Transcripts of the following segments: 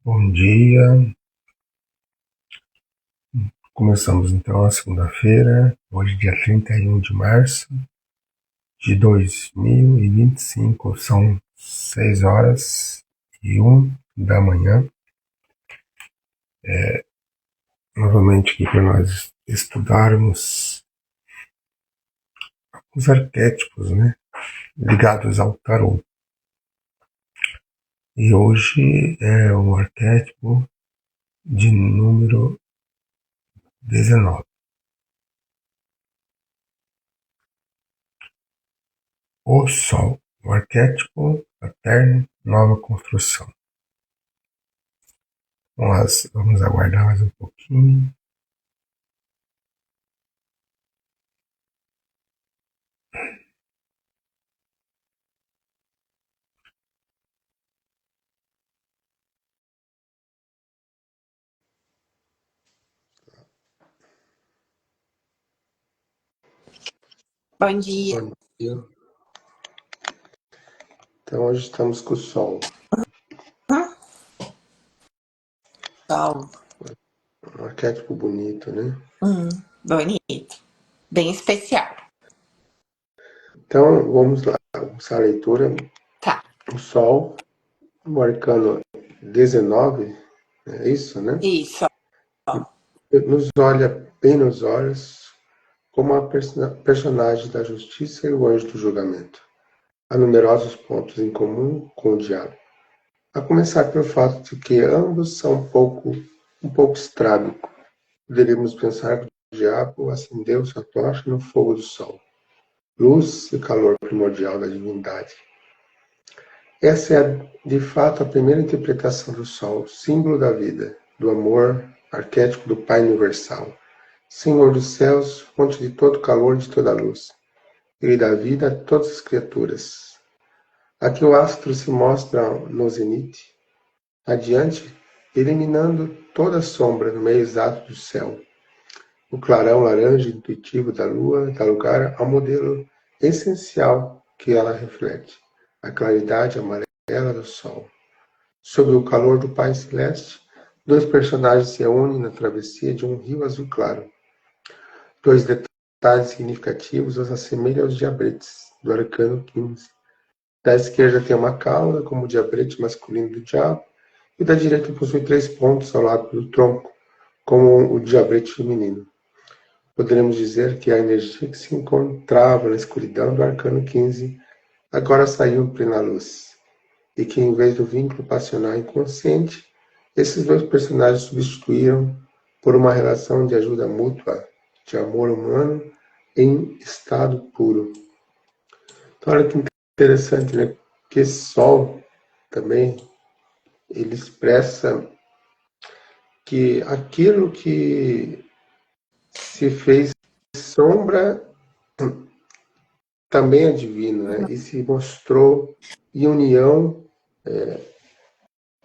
Bom dia, começamos então a segunda-feira, hoje dia 31 de março de 2025, são 6h01 da manhã. Novamente aqui para nós estudarmos os arquétipos, ligados ao tarô. E hoje é o arquétipo de número 19. O Sol, o arquétipo paterno, nova construção. Vamos aguardar mais um pouquinho. Bom dia. Bom dia. Então hoje estamos com o Sol. Sol. Um arquétipo bonito, né? Bonito. Bem especial. Então vamos lá, começar a leitura. Tá. O Sol, o arcano 19, é isso, né? Isso. Nos olha bem nos olhos como a personagem da justiça e o anjo do julgamento. Há numerosos pontos em comum com o diabo. A começar pelo fato de que ambos são um pouco estrábicos. Poderíamos pensar que o diabo acendeu sua tocha no fogo do sol, luz e calor primordial da divindade. Essa é, de fato, a primeira interpretação do sol, símbolo da vida, do amor, arquétipo do Pai universal, Senhor dos céus, fonte de todo calor e de toda luz. Ele dá vida a todas as criaturas. Aqui o astro se mostra no zenite, adiante, eliminando toda sombra no meio exato do céu. O clarão laranja intuitivo da lua dá lugar ao modelo essencial que ela reflete, a claridade amarela do sol. Sob o calor do Pai Celeste, dois personagens se unem na travessia de um rio azul claro. Dois detalhes significativos os assemelham aos diabretes, do arcano 15. Da esquerda tem uma cauda, como o diabrete masculino do diabo, e da direita possui 3 pontos ao lado do tronco, como o diabrete feminino. Poderemos dizer que a energia que se encontrava na escuridão do arcano 15 agora saiu em plena luz, e que em vez do vínculo passional inconsciente, esses dois personagens substituíram por uma relação de ajuda mútua, de amor humano em estado puro. Então, olha que interessante, né? Que esse sol também, ele expressa que aquilo que se fez sombra também é divino, né? E se mostrou em união,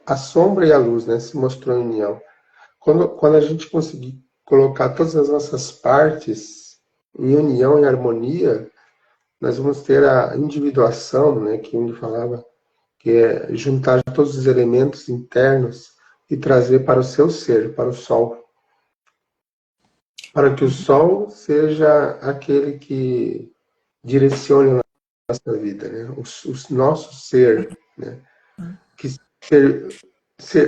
a sombra e a luz, né? Se mostrou em união. Quando a gente conseguir colocar todas as nossas partes em união e harmonia, nós vamos ter a individuação, né? Que Jung falava, que é juntar todos os elementos internos e trazer para o seu ser, para o Sol. Para que o Sol seja aquele que direcione a nossa vida, né? O nosso ser, né? Que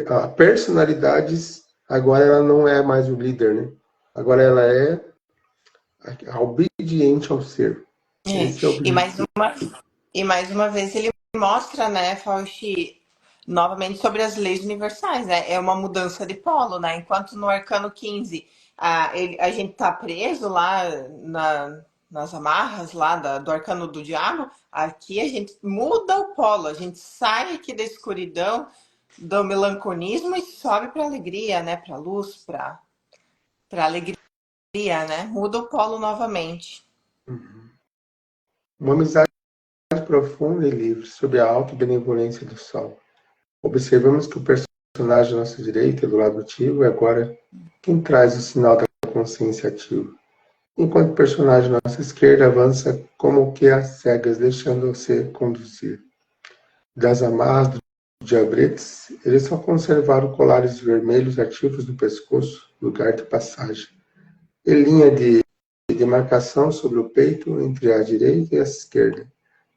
a personalidade agora ela não é mais o líder, né? Agora ela é obediente ao ser. Esse é o E objetivo. mais uma vez ele mostra, né, Fauci, novamente sobre as leis universais, né? É uma mudança de polo, né? Enquanto no arcano 15 a gente tá preso lá nas amarras lá do arcano do diabo, aqui a gente muda o polo, a gente sai aqui da escuridão, do melancolismo e sobe para alegria, né? Para luz, para alegria, né? Muda o polo novamente. Uma amizade profunda e livre sob a auto-benevolência do Sol. Observamos que o personagem à nossa direita, do lado ativo, é agora quem traz o sinal da consciência ativa, enquanto o personagem à nossa esquerda avança como que às cegas, deixando-se conduzir das amarras do diabretes, eles só conservaram colares vermelhos ativos no pescoço, lugar de passagem, e linha de demarcação sobre o peito entre a direita e a esquerda,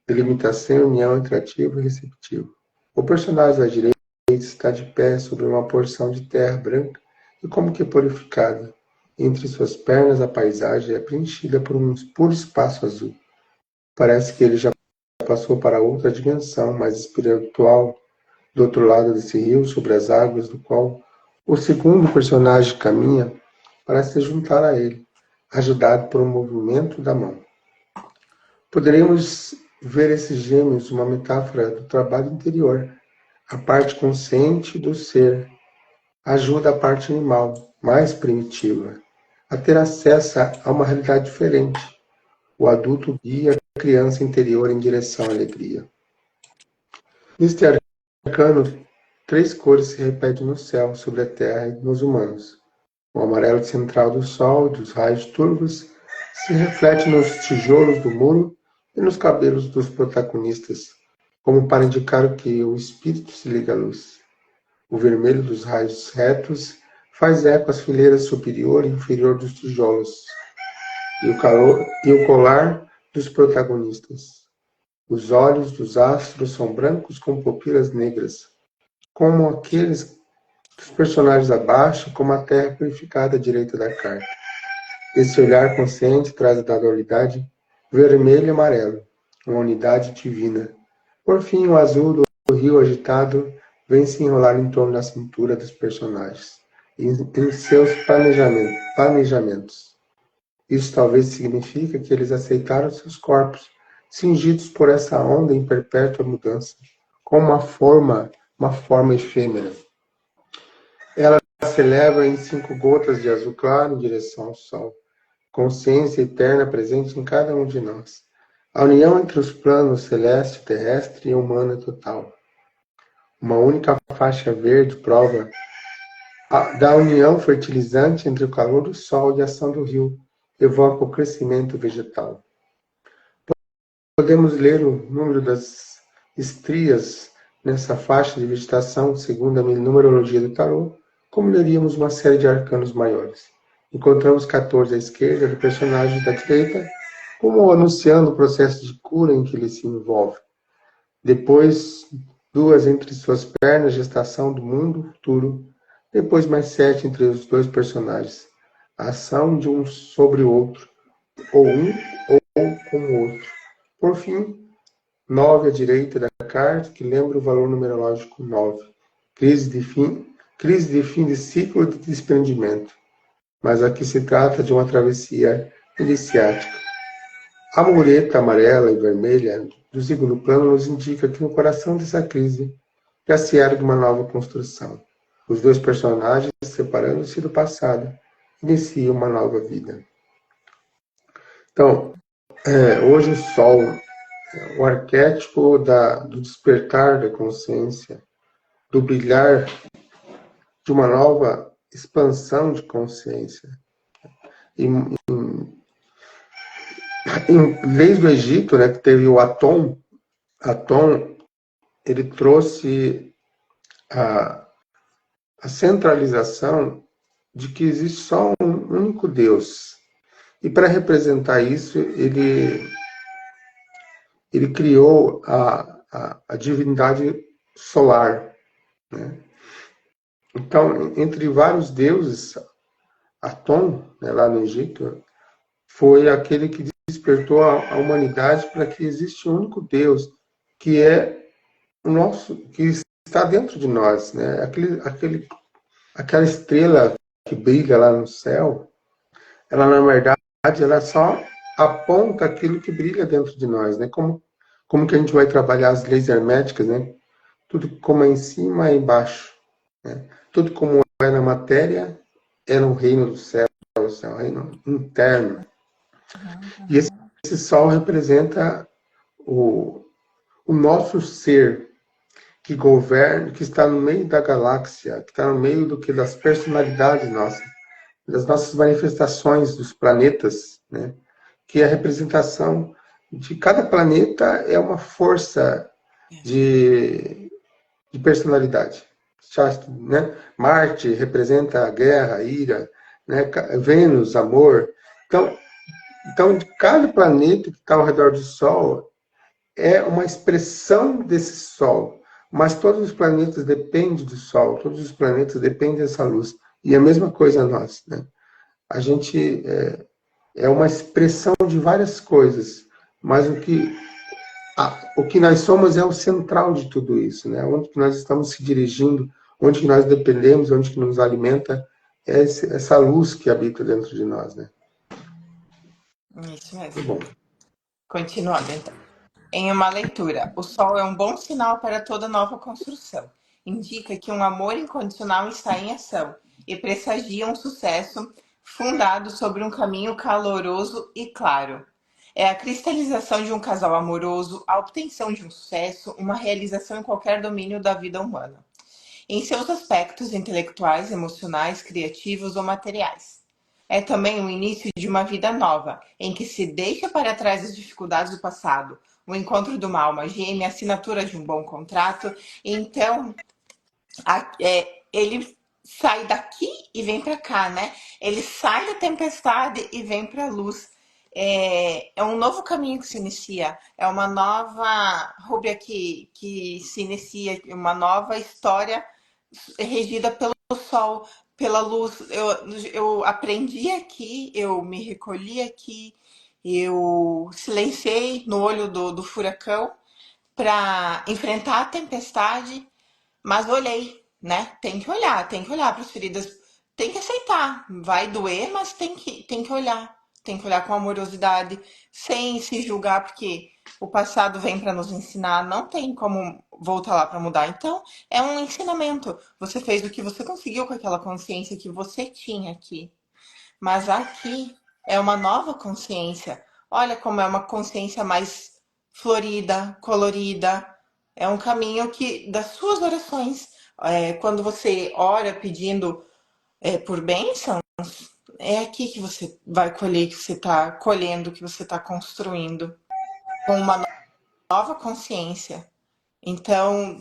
delimitação e união entre ativo e receptivo. O personagem da direita está de pé sobre uma porção de terra branca e como que purificada. Entre suas pernas, a paisagem é preenchida por um puro espaço azul. Parece que ele já passou para outra dimensão mais espiritual, do outro lado desse rio, sobre as águas, do qual o segundo personagem caminha para se juntar a ele, ajudado por um movimento da mão. Poderíamos ver esses gêmeos uma metáfora do trabalho interior. A parte consciente do ser ajuda a parte animal, mais primitiva, a ter acesso a uma realidade diferente. O adulto guia a criança interior em direção à alegria. Neste arcano, 3 cores se repetem no céu, sobre a terra e nos humanos. O amarelo central do sol, dos raios turvos, se reflete nos tijolos do muro e nos cabelos dos protagonistas, como para indicar que o espírito se liga à luz. O vermelho dos raios retos faz eco às fileiras superior e inferior dos tijolos, e o colar dos protagonistas. Os olhos dos astros são brancos com pupilas negras, como aqueles dos personagens abaixo, como a terra purificada à direita da carta. Esse olhar consciente traz da dualidade vermelho e amarelo, uma unidade divina. Por fim, o azul do rio agitado vem se enrolar em torno da cintura dos personagens, em seus planejamentos. Isso talvez signifique que eles aceitaram seus corpos, cingidos por essa onda em perpétua mudança, como uma forma efêmera. Ela se eleva em 5 gotas de azul claro em direção ao sol, consciência eterna presente em cada um de nós. A união entre os planos celeste, terrestre e humano é total. Uma única faixa verde prova da união fertilizante entre o calor do sol e a ação do rio, evoca o crescimento vegetal. Podemos ler o número das estrias nessa faixa de vegetação, segundo a numerologia do tarô, como leríamos uma série de arcanos maiores. Encontramos 14 à esquerda do personagem da direita, como anunciando o processo de cura em que ele se envolve. Depois, 2 entre suas pernas, gestação do mundo futuro. Depois, mais 7 entre os 2 personagens. A ação de um sobre o outro, ou um ou com o outro. Por fim, 9 à direita da carta, que lembra o valor numerológico 9. Crise de fim de ciclo de desprendimento. Mas aqui se trata de uma travessia iniciática. A mureta amarela e vermelha do segundo plano nos indica que no coração dessa crise já se ergue uma nova construção. Os 2 personagens, separando-se do passado, iniciam uma nova vida. Então, hoje o Sol, o arquétipo do despertar da consciência, do brilhar de uma nova expansão de consciência. Desde o Egito, né, que teve o Atom, ele trouxe a centralização de que existe só um único Deus. E para representar isso, ele criou a divindade solar, né? Então, entre vários deuses, Atom, né, lá no Egito, foi aquele que despertou a humanidade para que existe um único Deus, que é o nosso, que está dentro de nós, né? Aquela estrela que brilha lá no céu, ela na verdade ela só aponta aquilo que brilha dentro de nós, né? Como que a gente vai trabalhar as leis herméticas, né? Tudo como é em cima e embaixo, né? Tudo como é na matéria é no reino do céu, é um reino interno. E esse sol representa o nosso ser que governa, que está no meio da galáxia, que está no meio das personalidades nossas, das nossas manifestações dos planetas, né? Que a representação de cada planeta é uma força de de personalidade. Né? Marte representa a guerra, a ira, né? Vênus, amor. Então, cada planeta que está ao redor do Sol é uma expressão desse Sol. Mas todos os planetas dependem do Sol, todos os planetas dependem dessa luz. E a mesma coisa nós. Né? A gente é uma expressão de várias coisas, mas o que nós somos é o central de tudo isso, né? Onde que nós estamos se dirigindo, onde que nós dependemos, onde que nos alimenta, é essa luz que habita dentro de nós, né? Isso Muito mesmo. bom. Continuando, então. Em uma leitura, o sol é um bom sinal para toda nova construção. Indica que um amor incondicional está em ação e pressagia um sucesso fundado sobre um caminho caloroso e claro. É a cristalização de um casal amoroso, a obtenção de um sucesso, uma realização em qualquer domínio da vida humana, em seus aspectos intelectuais, emocionais, criativos ou materiais. É também o início de uma vida nova, em que se deixa para trás as dificuldades do passado, o encontro de uma alma gêmea, a assinatura de um bom contrato. Então, ele sai daqui e vem para cá, né? Ele sai da tempestade e vem para a luz. É um novo caminho que se inicia, é uma nova rúbia que se inicia, uma nova história regida pelo sol, pela luz. Eu aprendi aqui, eu me recolhi aqui, eu silenciei no olho do furacão para enfrentar a tempestade, mas olhei, né? Tem que olhar para as feridas, tem que aceitar. Vai doer, mas tem que olhar. Tem que olhar com amorosidade, sem se julgar, porque o passado vem para nos ensinar, não tem como voltar lá para mudar. Então, é um ensinamento. Você fez o que você conseguiu com aquela consciência que você tinha aqui. Mas aqui é uma nova consciência. Olha como é uma consciência mais florida, colorida. É um caminho que das suas orações, quando você ora pedindo por bênção, é aqui que você vai colher, que você está colhendo, que você está construindo com uma nova consciência. Então,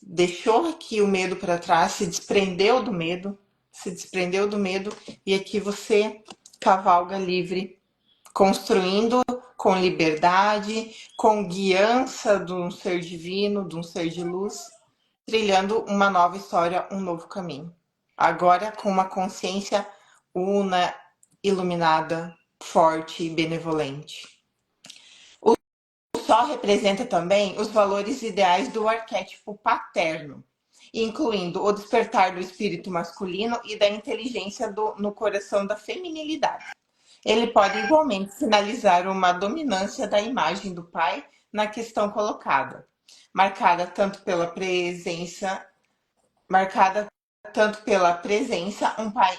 deixou aqui o medo para trás, se desprendeu do medo, e aqui você cavalga livre, construindo com liberdade, com guiança de um ser divino, de um ser de luz, trilhando uma nova história, um novo caminho. Agora com uma consciência una, iluminada, forte e benevolente. O Sol representa também os valores ideais do arquétipo paterno, incluindo o despertar do espírito masculino e da inteligência no coração da feminilidade. Ele pode igualmente sinalizar uma dominância da imagem do pai na questão colocada, marcada tanto pela presença, marcada tanto pela presença, um pai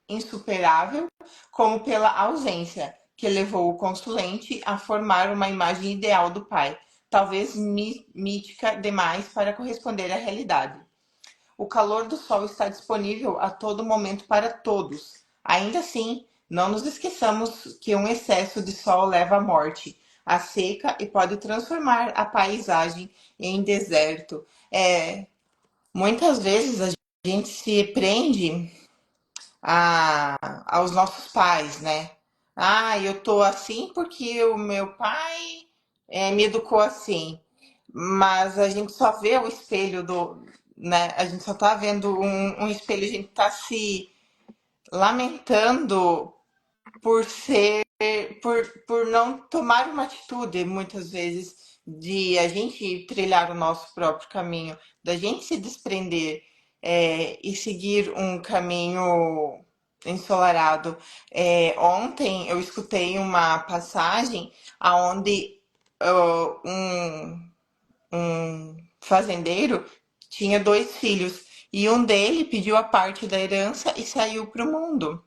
insuperável, como pela ausência, que levou o consulente a formar uma imagem ideal do pai, talvez mítica demais para corresponder à realidade. O calor do sol está disponível a todo momento para todos. Ainda assim, não nos esqueçamos que um excesso de sol leva à morte, à seca e pode transformar a paisagem em deserto. Muitas vezes a gente se prende aos nossos pais, né? Ah, eu tô assim porque o meu pai me educou assim. Mas a gente só vê o espelho né? A gente só tá vendo um espelho, a gente tá se lamentando por ser, por não tomar uma atitude, muitas vezes, de a gente trilhar o nosso próprio caminho, da gente se desprender e seguir um caminho ensolarado. Ontem eu escutei uma passagem aonde um fazendeiro tinha dois filhos e um dele pediu a parte da herança e saiu para o mundo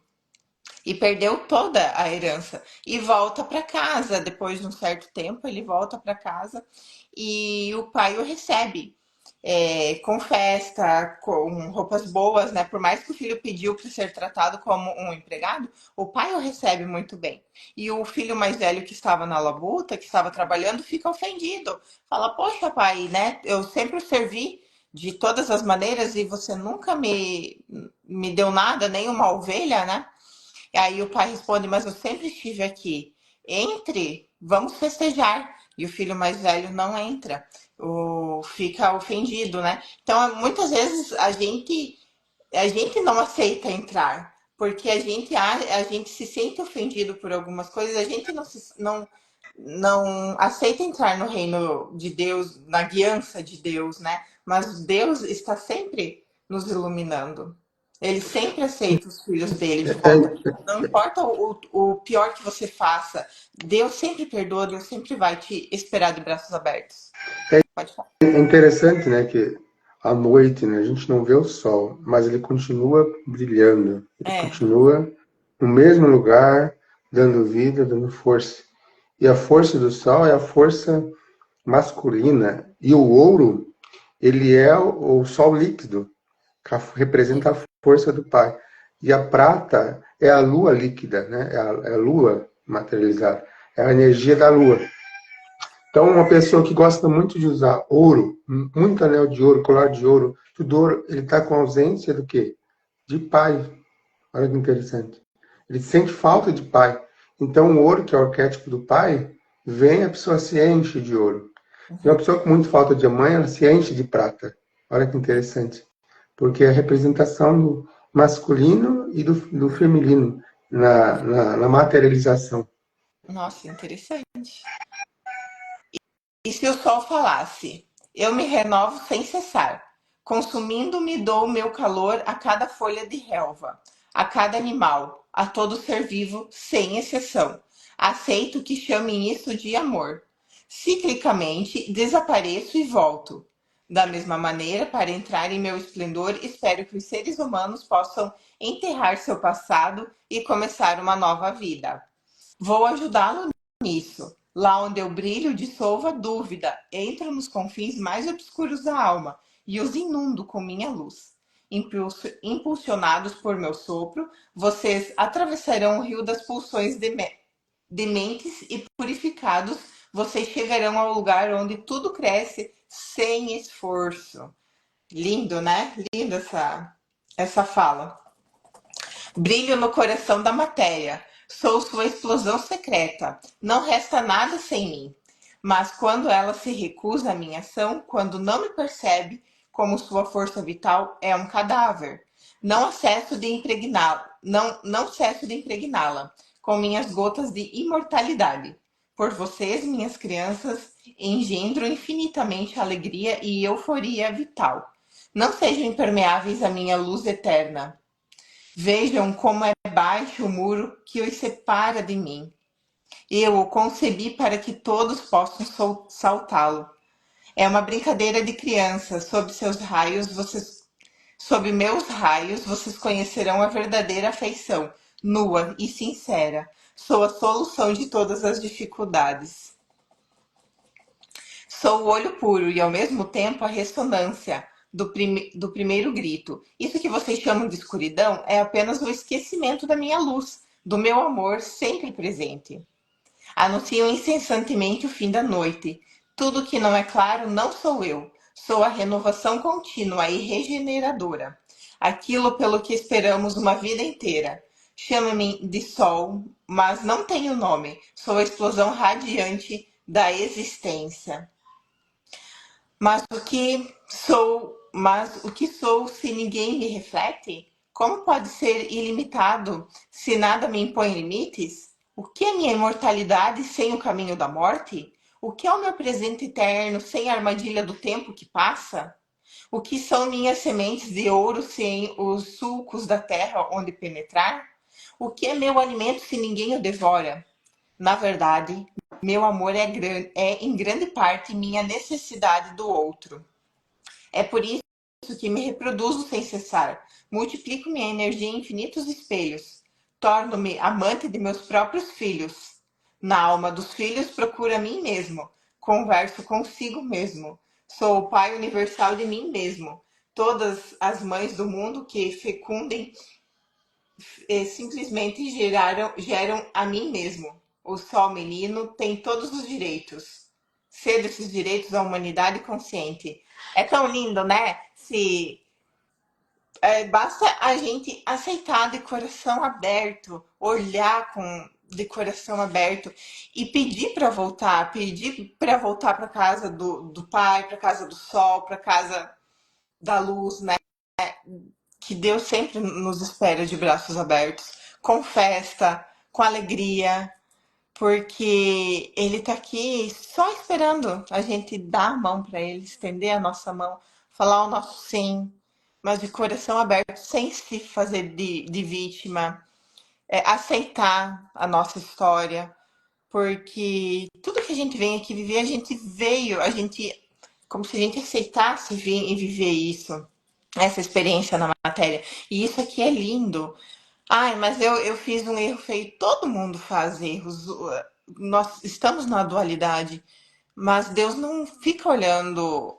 e perdeu toda a herança e volta para casa. Depois de um certo tempo, ele volta para casa e o pai o recebe. com festa, com roupas boas, né? Por mais que o filho pediu para ser tratado como um empregado, o pai o recebe muito bem. E o filho mais velho que estava na labuta, que estava trabalhando, fica ofendido. Fala, poxa, pai, né? Eu sempre o servi de todas as maneiras e você nunca me deu nada, nem uma ovelha, né? E aí o pai responde, mas eu sempre estive aqui. Entre, vamos festejar. E o filho mais velho não entra, fica ofendido, né? Então, muitas vezes a gente não aceita entrar, porque a gente se sente ofendido por algumas coisas, a gente não aceita entrar no reino de Deus, na guiança de Deus, né? Mas Deus está sempre nos iluminando. Ele sempre aceita os filhos dele de volta. É, Não importa o pior que você faça, Deus sempre perdoa, Deus sempre vai te esperar de braços abertos. Pode falar. é interessante, né, que à noite, né, a gente não vê o sol, mas ele continua brilhando, ele É, continua no mesmo lugar, dando vida, dando força. E a força do sol é a força masculina, e o ouro, ele é o sol líquido, que representa a força do pai. E a prata é a lua líquida, né? É a lua materializada, é a energia da lua. Então, uma pessoa que gosta muito de usar ouro, muito anel de ouro, colar de ouro, tudo ouro, ele está com ausência do quê? De pai. Olha que interessante. Ele sente falta de pai. Então, o ouro, que é o arquétipo do pai, vem, a pessoa se enche de ouro. E uma pessoa com muito falta de mãe, ela se enche de prata. Olha que interessante. Porque é a representação do masculino e do feminino na materialização. nossa, interessante. E se o sol falasse, eu me renovo sem cessar, consumindo-me dou o meu calor a cada folha de relva, a cada animal, a todo ser vivo, sem exceção. Aceito que chamem isso de amor. Ciclicamente desapareço e volto. Da mesma maneira, para entrar em meu esplendor, espero que os seres humanos possam enterrar seu passado e começar uma nova vida. Vou ajudá-lo nisso. Lá onde eu brilho, dissolvo a dúvida, entro nos confins mais obscuros da alma e os inundo com minha luz. Impulsionados por meu sopro, vocês atravessarão o rio das pulsões dementes e purificados, vocês chegarão ao lugar onde tudo cresce sem esforço. Lindo, né? Linda essa fala. Brilho no coração da matéria. Sou sua explosão secreta. Não resta nada sem mim. Mas quando ela se recusa à minha ação, quando não me percebe como sua força vital é um cadáver, não cesso de impregná-la, não cesso de impregná-la com minhas gotas de imortalidade. Por vocês, minhas crianças, engendro infinitamente alegria e euforia vital. Não sejam impermeáveis à minha luz eterna. Vejam como é baixo o muro que os separa de mim. Eu o concebi para que todos possam saltá-lo. É uma brincadeira de criança. Sob meus raios, vocês conhecerão a verdadeira afeição, nua e sincera. Sou a solução de todas as dificuldades. Sou o olho puro e, ao mesmo tempo, a ressonância do primeiro grito. Isso que vocês chamam de escuridão é apenas o esquecimento da minha luz, do meu amor sempre presente. Anunciam incessantemente o fim da noite. Tudo que não é claro não sou eu. Sou a renovação contínua e regeneradora. Aquilo pelo que esperamos uma vida inteira. Chame-me de sol, mas não tenho nome. Sou a explosão radiante da existência. Mas o que sou se ninguém me reflete? Como pode ser ilimitado se nada me impõe limites? O que é minha imortalidade sem o caminho da morte? O que é o meu presente eterno sem a armadilha do tempo que passa? O que são minhas sementes de ouro sem os sulcos da terra onde penetrar? O que é meu alimento se ninguém o devora? Na verdade, meu amor é em grande parte minha necessidade do outro. É por isso que me reproduzo sem cessar, multiplico minha energia em infinitos espelhos, torno-me amante de meus próprios filhos. Na alma dos filhos procuro a mim mesmo, converso consigo mesmo. Sou o Pai universal de mim mesmo. Todas as mães do mundo que fecundem simplesmente geram a mim mesmo. O Sol Menino tem todos os direitos. Cedo esses direitos à humanidade consciente. É tão lindo, né? Se basta a gente aceitar de coração aberto, olhar de coração aberto e pedir para voltar para casa do Pai, para casa do Sol, para casa da luz, né? Que Deus sempre nos espera de braços abertos, com festa, com alegria, porque Ele está aqui só esperando a gente dar a mão para Ele, estender a nossa mão, falar o nosso sim, mas de coração aberto, sem se fazer de vítima, aceitar a nossa história, porque tudo que a gente vem aqui viver, como se a gente aceitasse vir e viver isso, essa experiência na matéria. E isso aqui é lindo. Ai, mas eu fiz um erro feio. Todo mundo faz erros. Nós estamos na dualidade, mas Deus não fica olhando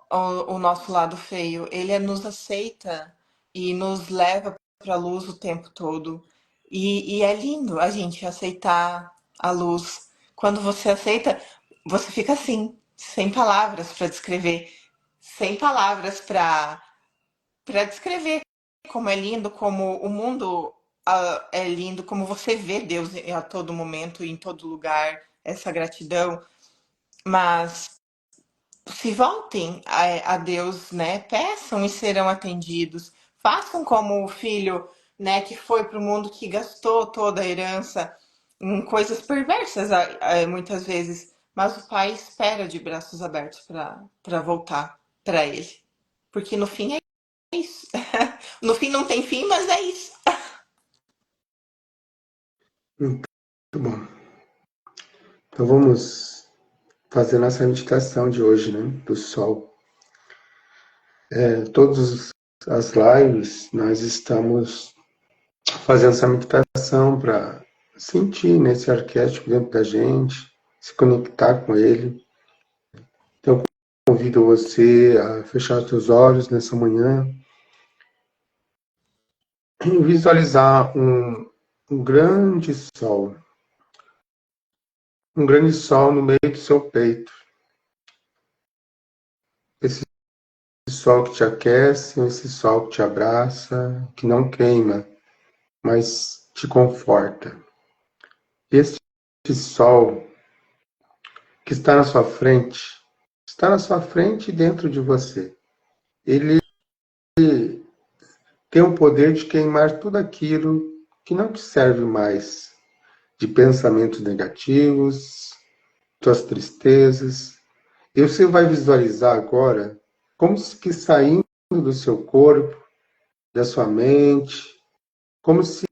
o nosso lado feio. Ele nos aceita e nos leva para a luz o tempo todo. E é lindo a gente aceitar a luz. Quando você aceita, você fica assim, sem palavras para descrever, sem palavras para descrever como é lindo, como o mundo é lindo, como você vê Deus a todo momento, em todo lugar, essa gratidão. Mas se voltem a Deus, né? Peçam e serão atendidos. Façam como o filho, né, que foi para o mundo, que gastou toda a herança em coisas perversas, muitas vezes. Mas o pai espera de braços abertos para voltar para ele. Porque no fim é isso. No fim não tem fim, mas é isso. Muito bom. Então vamos fazer nossa meditação de hoje, né? Do Sol. Todas as lives nós estamos fazendo essa meditação para sentir nesse arquétipo dentro da gente, se conectar com ele. Então convido você a fechar os seus olhos nessa manhã e visualizar um grande sol. Um grande sol no meio do seu peito. Esse sol que te aquece, esse sol que te abraça, que não queima, mas te conforta. Este sol que está na sua frente e dentro de você. Ele tem o poder de queimar tudo aquilo que não te serve mais, de pensamentos negativos, tuas tristezas. E você vai visualizar agora como se que saindo do seu corpo, da sua mente, como se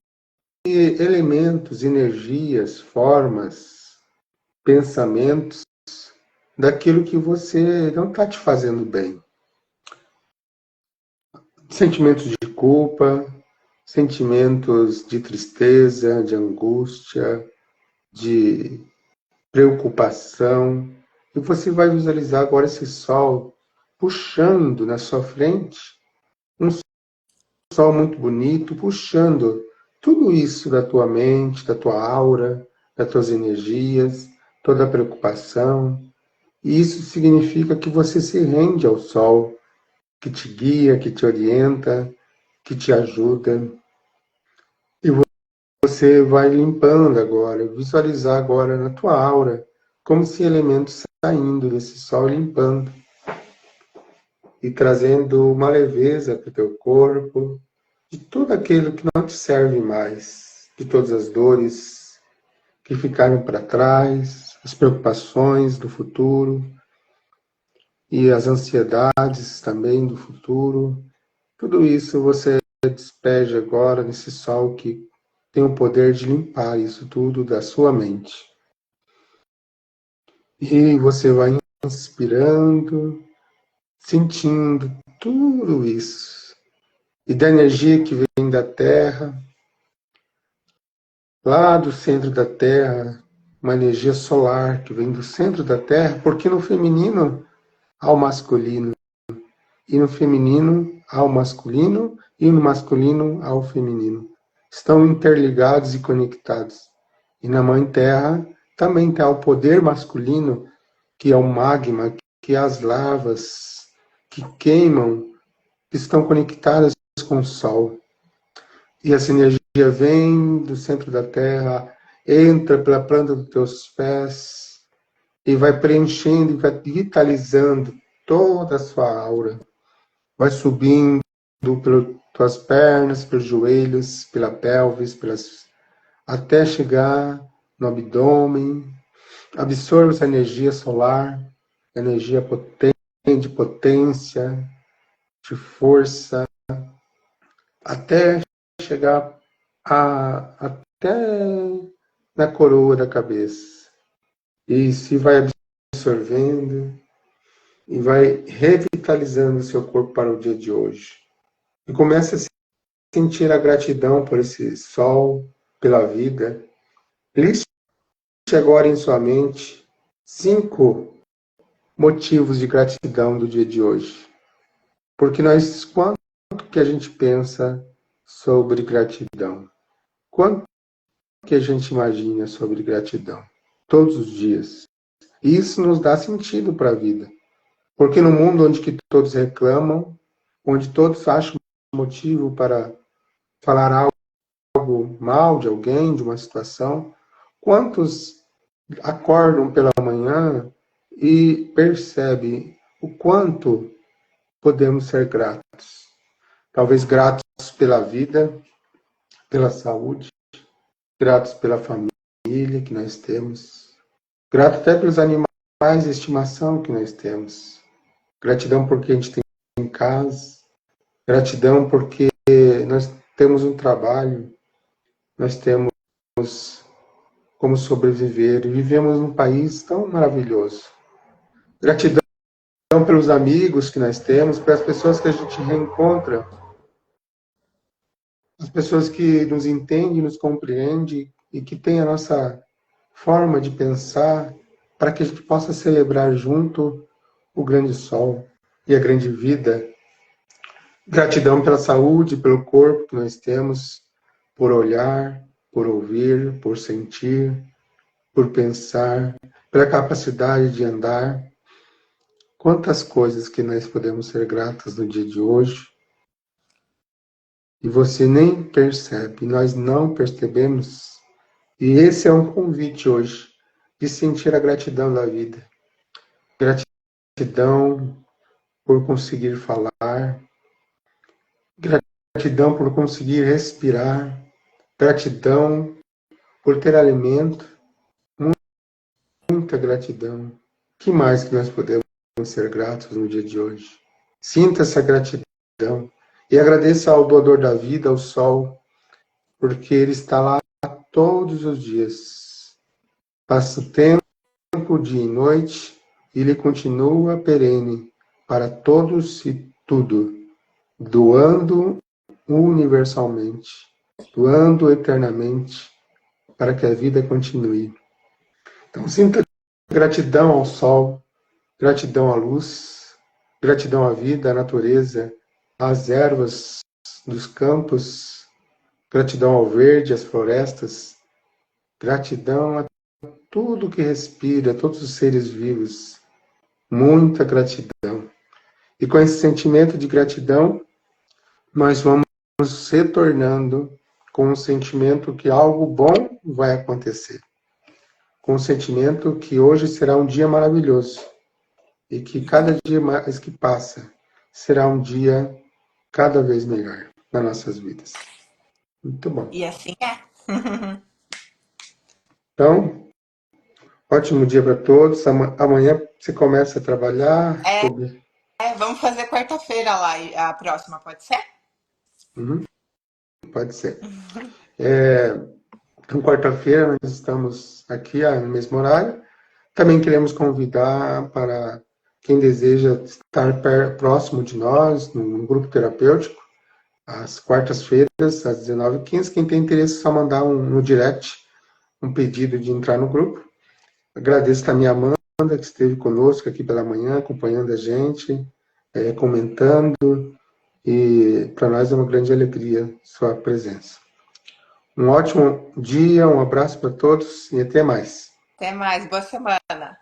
elementos, energias, formas, pensamentos daquilo que você não está te fazendo bem. Sentimentos de culpa, sentimentos de tristeza, de angústia, de preocupação. E você vai visualizar agora esse sol puxando na sua frente, um sol muito bonito, puxando tudo isso da tua mente, da tua aura, das tuas energias, toda a preocupação. E isso significa que você se rende ao sol, que te guia, que te orienta, que te ajuda. E você vai limpando agora, visualizar agora na tua aura, como se elementos saindo desse sol, limpando e trazendo uma leveza para o teu corpo, de tudo aquilo que não te serve mais, de todas as dores que ficaram para trás, as preocupações do futuro e as ansiedades também do futuro. Tudo isso você despeja agora nesse sol que tem o poder de limpar isso tudo da sua mente. E você vai inspirando, sentindo tudo isso. E da energia que vem da Terra, lá do centro da Terra, uma energia solar que vem do centro da Terra, porque no feminino ao masculino, e no feminino ao masculino, e no masculino ao feminino. Estão interligados e conectados. E na Mãe Terra também está o poder masculino, que é o magma, que é as lavas que queimam, que estão conectadas com o Sol. E essa energia vem do centro da Terra, entra pela planta dos teus pés e vai preenchendo e vai vitalizando toda a sua aura. Vai subindo pelas tuas pernas, pelos joelhos, pela pelvis, até chegar no abdômen. Absorva essa energia solar, energia potente, de potência, de força, até chegar até na coroa da cabeça. E se vai absorvendo e vai revitalizando o seu corpo para o dia de hoje. E começa a sentir a gratidão por esse sol, pela vida. Liste agora em sua mente 5 motivos de gratidão do dia de hoje. Porque quanto que a gente pensa sobre gratidão? Quanto que a gente imagina sobre gratidão? Todos os dias. E isso nos dá sentido para a vida. Porque no mundo onde que todos reclamam, onde todos acham motivo para falar algo mal de alguém, de uma situação, quantos acordam pela manhã e percebem o quanto podemos ser gratos? Talvez gratos pela vida, pela saúde, gratos pela família que nós temos, gratos até pelos animais de estimação que nós temos, gratidão porque a gente tem em casa, gratidão porque nós temos um trabalho, nós temos como sobreviver e vivemos num país tão maravilhoso. Gratidão pelos amigos que nós temos, pelas pessoas que a gente reencontra, as pessoas que nos entendem, nos compreendem e que têm a nossa forma de pensar para que a gente possa celebrar junto o grande sol e a grande vida. Gratidão pela saúde, pelo corpo que nós temos, por olhar, por ouvir, por sentir, por pensar, pela capacidade de andar. Quantas coisas que nós podemos ser gratos no dia de hoje e você nem percebe, nós não percebemos. E esse é um convite hoje de sentir a gratidão da vida. Gratidão por conseguir falar, gratidão por conseguir respirar, gratidão por ter alimento, muita gratidão. O que mais que nós podemos ser gratos no dia de hoje? Sinta essa gratidão e agradeça ao doador da vida, ao sol, porque ele está lá todos os dias. Passa o tempo, dia e noite, e ele continua perene para todos e tudo, doando universalmente, doando eternamente, para que a vida continue. Então, sinta gratidão ao sol, gratidão à luz, gratidão à vida, à natureza, às ervas dos campos, gratidão ao verde, às florestas, gratidão a tudo que respira, a todos os seres vivos. Muita gratidão. E com esse sentimento de gratidão, nós vamos retornando com o sentimento que algo bom vai acontecer. Com o sentimento que hoje será um dia maravilhoso. E que cada dia mais que passa será um dia cada vez melhor nas nossas vidas. Muito bom. E assim é. Então, ótimo dia para todos. Amanhã você começa a trabalhar. Vamos fazer quarta-feira lá, a próxima, pode ser? Pode ser. Então, quarta-feira nós estamos aqui no mesmo horário. Também queremos convidar para quem deseja estar próximo de nós, no grupo terapêutico, às quartas-feiras, às 19h15. Quem tem interesse, é só mandar no direct um pedido de entrar no grupo. Agradeço também a Amanda, Amanda, que esteve conosco aqui pela manhã, acompanhando a gente, comentando, e para nós é uma grande alegria sua presença. Um ótimo dia, um abraço para todos e até mais. Até mais, boa semana.